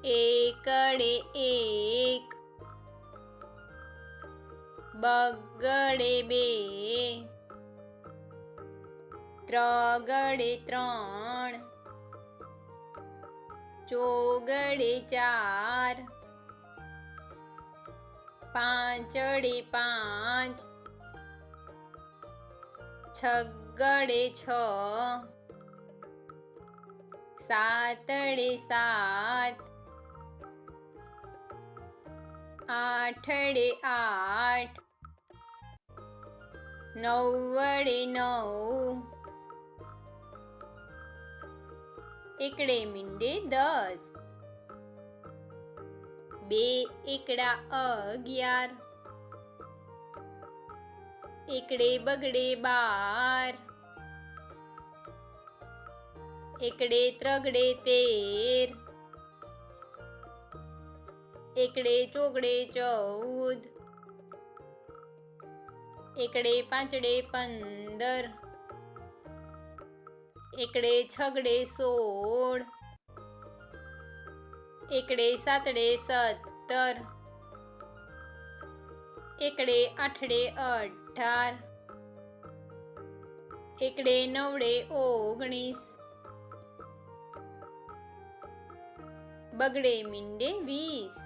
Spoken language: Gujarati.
એકડે એક, બગડે બે, ત્રગડે ત્રણ, ચોગડે ચાર, પાંચડે પાંચ, છગડે છ, સાતડે સાત, આઠડે આઠ, નવડે નવ, એકડે મીંડે 10, બે એકડા 11, એકડે બગડે 12, એકડે ત્રગડે 13, એકડે ચોગડે 14, એકડે પાંચડે 15, એકડે છગડે 16, એકડે સાતડે 17, એકડે આઠડે 18, એકડે નવડે 19, બગડે મીંડે 20.